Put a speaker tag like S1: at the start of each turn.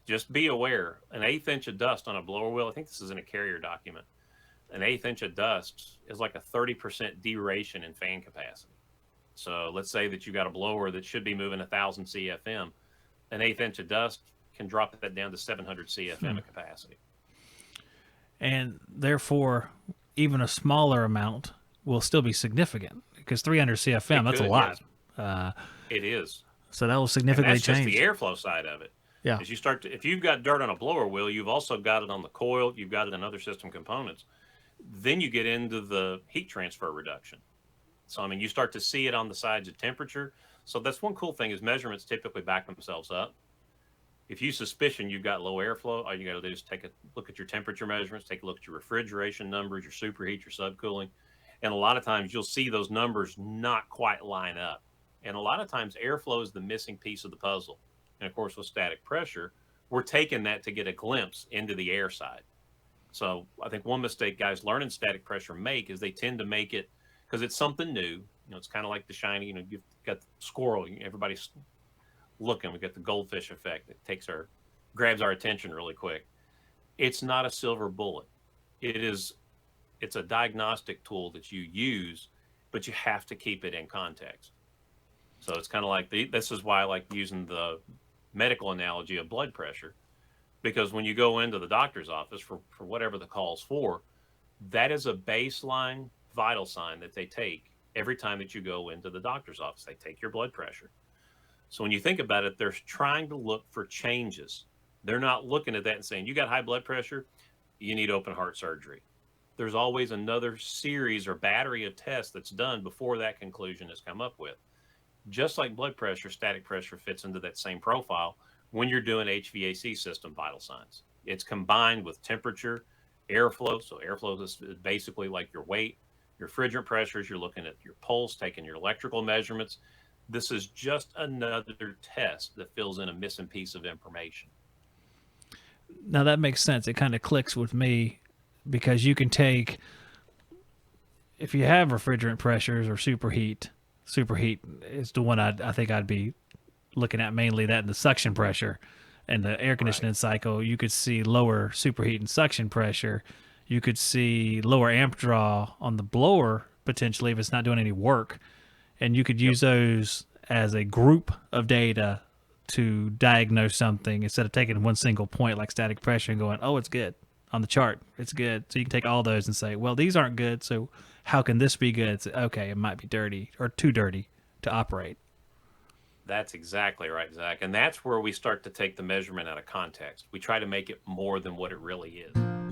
S1: just be aware, an eighth inch of dust on a blower wheel, I think this is in a carrier document, an eighth inch of dust is like a 30% deration in fan capacity. So let's say that you got a blower that should be moving 1,000 CFM, an eighth inch of dust can drop that down to 700 CFM of capacity.
S2: And therefore, even a smaller amount will still be significant because 300 CFM,
S1: It
S2: that's a
S1: could,
S2: lot.
S1: yes,
S2: Uh,
S1: it is.
S2: so that will
S1: And
S2: significantly
S1: that's just the
S2: change.
S1: airflow side of it.
S2: Yeah.
S1: As you start to, if you've got dirt on a blower wheel, you've also got it on the coil, you've got it in other system components. Then you get into the heat transfer reduction. So, I mean, you start to see it on the sides of temperature. So that's one cool thing is measurements typically back themselves up. If you suspicion you've got low airflow, all you got to do is take a look at your temperature measurements, take a look at your refrigeration numbers, your superheat, your subcooling. And a lot of times you'll see those numbers not quite line up. And a lot of times airflow is the missing piece of the puzzle. And of course, with static pressure, we're taking that to get a glimpse into the air side. So I think one mistake guys learning static pressure make is they tend to make it because it's something new. You know, it's kind of like the shiny, you've got the squirrel, everybody's looking. We got the goldfish effect that grabs our attention really quick. It's not a silver bullet. It is, it's a diagnostic tool that you use, but you have to keep it in context. So it's kind of like this is why I like using the medical analogy of blood pressure, because when you go into the doctor's office for whatever the call's for, that is a baseline vital sign that they take every time that you go into the doctor's office. They take your blood pressure. So when you think about it, they're trying to look for changes. They're not looking at that and saying, you got high blood pressure, you need open heart surgery. There's always another series or battery of tests that's done before that conclusion is come up with. Just like blood pressure, static pressure fits into that same profile when you're doing HVAC system vital signs. It's combined with temperature, airflow. So airflow is basically like your weight, your refrigerant pressures. You're looking at your pulse, taking your electrical measurements. This is just another test that fills in a missing piece of information.
S2: Now that makes sense. It kind of clicks with me because you can take, if you have refrigerant pressures or superheat is the one I think I'd be looking at mainly, that and the suction pressure and the air
S1: Right.
S2: conditioning cycle. You could see lower superheat and suction pressure. You could see lower amp draw on the blower potentially if it's not doing any work. And you could
S1: Yep.
S2: use those as a group of data to diagnose something instead of taking one single point like static pressure and going, oh, it's good on the chart. It's good. So you can take all those and say, well, these aren't good. So how can this be good? It's, okay, it might be dirty or too dirty to operate.
S1: That's exactly right, Zach. And that's where we start to take the measurement out of context. We try to make it more than what it really is.